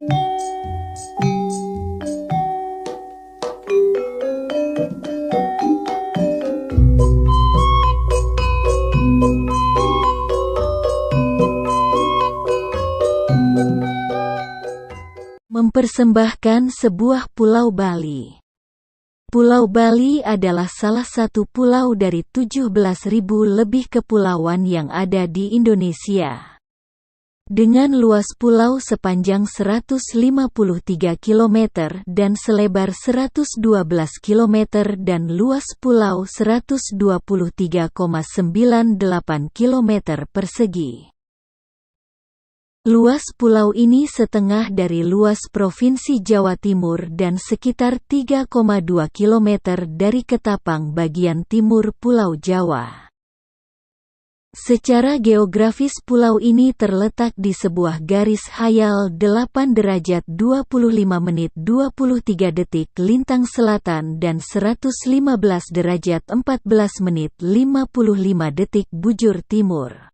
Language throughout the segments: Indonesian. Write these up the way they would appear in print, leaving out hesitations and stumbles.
Mempersembahkan sebuah pulau Bali. Pulau Bali adalah salah satu pulau dari 17.000 lebih kepulauan yang ada di Indonesia. Dengan luas pulau sepanjang 153 km dan selebar 112 km dan luas pulau 123,98 km persegi. Luas pulau ini setengah dari luas Provinsi Jawa Timur dan sekitar 3,2 km dari Ketapang bagian timur Pulau Jawa. Secara geografis pulau ini terletak di sebuah garis khayal 8 derajat 25 menit 23 detik lintang selatan dan 115 derajat 14 menit 55 detik bujur timur.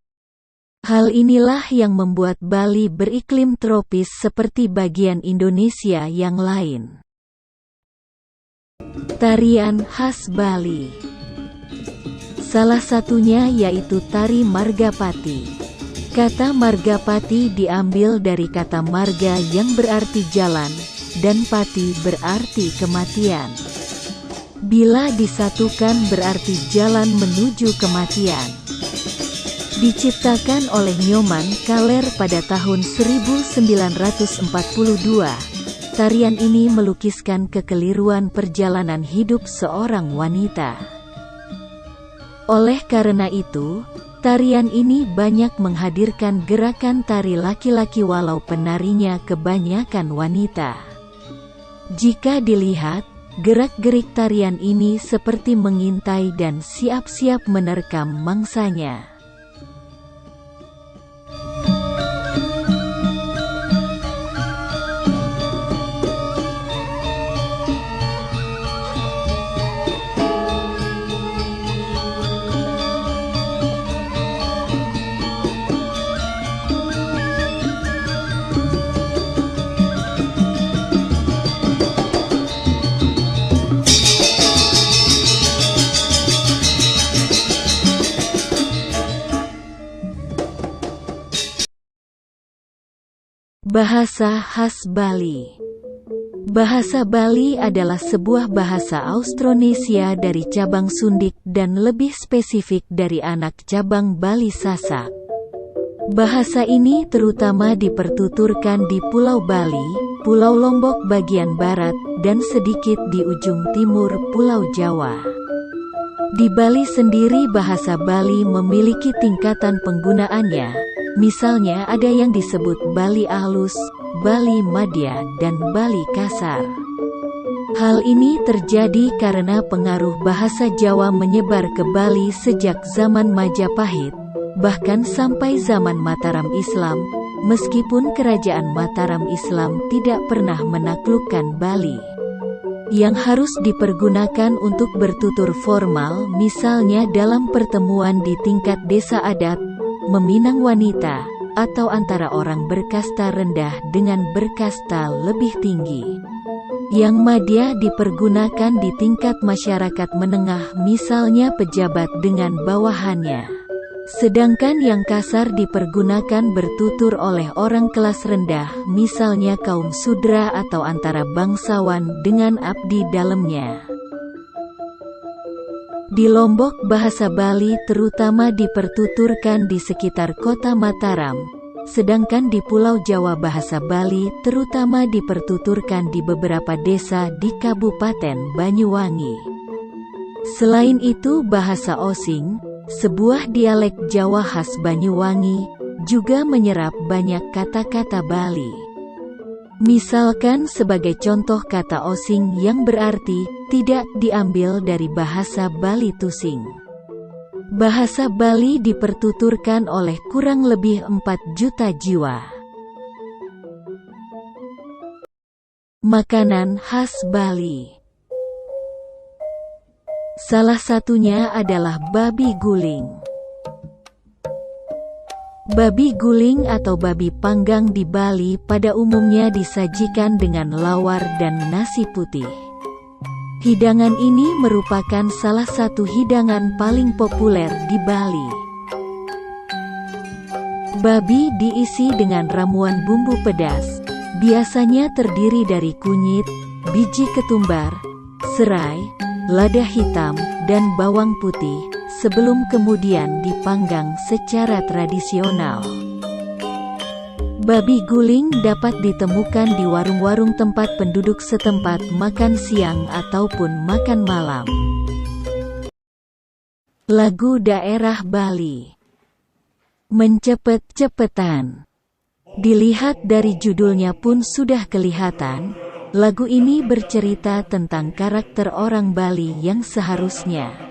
Hal inilah yang membuat Bali beriklim tropis seperti bagian Indonesia yang lain. Tarian khas Bali. Salah satunya yaitu tari Margapati. Kata Margapati diambil dari kata marga yang berarti jalan, dan pati berarti kematian. Bila disatukan berarti jalan menuju kematian. Diciptakan oleh Nyoman Kaler pada tahun 1942, tarian ini melukiskan kekeliruan perjalanan hidup seorang wanita. Oleh karena itu, tarian ini banyak menghadirkan gerakan tari laki-laki walau penarinya kebanyakan wanita. Jika dilihat, gerak-gerik tarian ini seperti mengintai dan siap-siap menerkam mangsanya. Bahasa khas Bali. Bahasa Bali adalah sebuah bahasa Austronesia dari cabang Sundik dan lebih spesifik dari anak cabang Bali Sasak. Bahasa ini terutama dipertuturkan di Pulau Bali, Pulau Lombok bagian barat, dan sedikit di ujung timur Pulau Jawa. Di Bali sendiri bahasa Bali memiliki tingkatan penggunaannya. Misalnya ada yang disebut Bali halus, Bali madya, dan Bali kasar. Hal ini terjadi karena pengaruh bahasa Jawa menyebar ke Bali sejak zaman Majapahit, bahkan sampai zaman Mataram Islam, meskipun kerajaan Mataram Islam tidak pernah menaklukkan Bali. Yang harus dipergunakan untuk bertutur formal misalnya dalam pertemuan di tingkat desa adat, meminang wanita, atau antara orang berkasta rendah dengan berkasta lebih tinggi. Yang madya dipergunakan di tingkat masyarakat menengah misalnya pejabat dengan bawahannya. Sedangkan yang kasar dipergunakan bertutur oleh orang kelas rendah misalnya kaum sudra atau antara bangsawan dengan abdi dalamnya. Di Lombok bahasa Bali terutama dipertuturkan di sekitar kota Mataram, sedangkan di Pulau Jawa bahasa Bali terutama dipertuturkan di beberapa desa di Kabupaten Banyuwangi. Selain itu bahasa Osing, sebuah dialek Jawa khas Banyuwangi, juga menyerap banyak kata-kata Bali. Misalkan sebagai contoh kata Osing yang berarti tidak diambil dari bahasa Bali Tusing. Bahasa Bali dipertuturkan oleh kurang lebih 4 juta jiwa. Makanan khas Bali. Salah satunya adalah babi guling. Babi guling atau babi panggang di Bali pada umumnya disajikan dengan lawar dan nasi putih. Hidangan ini merupakan salah satu hidangan paling populer di Bali. Babi diisi dengan ramuan bumbu pedas, biasanya terdiri dari kunyit, biji ketumbar, serai, lada hitam, dan bawang putih, sebelum kemudian dipanggang secara tradisional. Babi guling dapat ditemukan di warung-warung tempat penduduk setempat makan siang ataupun makan malam. Lagu daerah Bali. Mencepet-cepetan. Dilihat dari judulnya pun sudah kelihatan, lagu ini bercerita tentang karakter orang Bali yang seharusnya.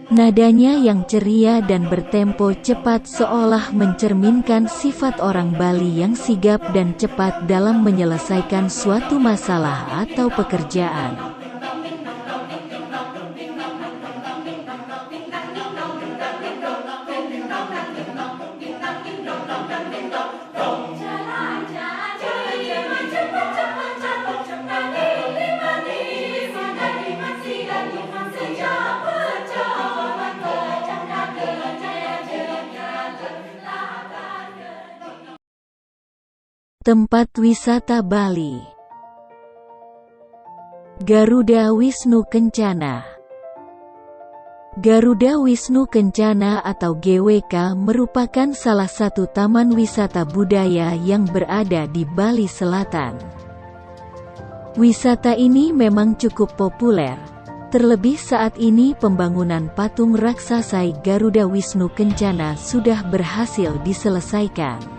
Nadanya yang ceria dan bertempo cepat seolah mencerminkan sifat orang Bali yang sigap dan cepat dalam menyelesaikan suatu masalah atau pekerjaan. Tempat wisata Bali. Garuda Wisnu Kencana. Garuda Wisnu Kencana atau GWK merupakan salah satu taman wisata budaya yang berada di Bali Selatan. Wisata ini memang cukup populer, terlebih saat ini pembangunan patung raksasa Garuda Wisnu Kencana sudah berhasil diselesaikan.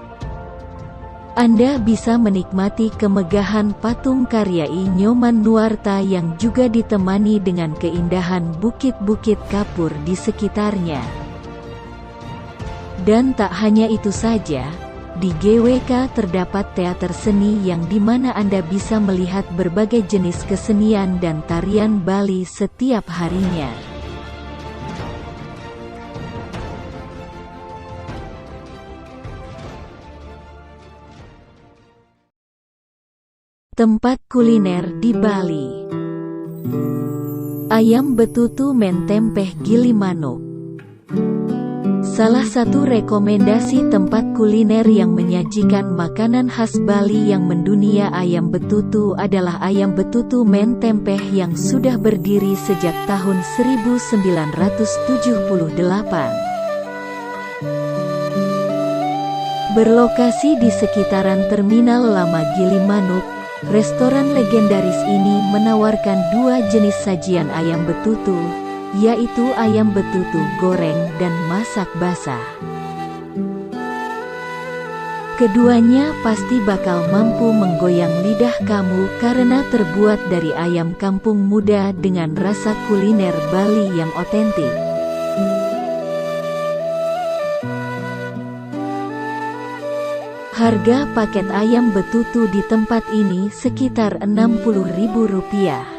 Anda bisa menikmati kemegahan patung karya I Nyoman Nuarta yang juga ditemani dengan keindahan bukit-bukit kapur di sekitarnya. Dan tak hanya itu saja, di GWK terdapat teater seni yang dimana Anda bisa melihat berbagai jenis kesenian dan tarian Bali setiap harinya. Tempat kuliner di Bali. Ayam betutu mentempeh Gilimanuk. Salah satu rekomendasi tempat kuliner yang menyajikan makanan khas Bali yang mendunia ayam betutu adalah ayam betutu mentempeh yang sudah berdiri sejak tahun 1978. Berlokasi di sekitaran Terminal Lama Gilimanuk, restoran legendaris ini menawarkan dua jenis sajian ayam betutu, yaitu ayam betutu goreng dan masak basah. Keduanya pasti bakal mampu menggoyang lidah kamu karena terbuat dari ayam kampung muda dengan rasa kuliner Bali yang otentik. Harga paket ayam betutu di tempat ini sekitar Rp60.000.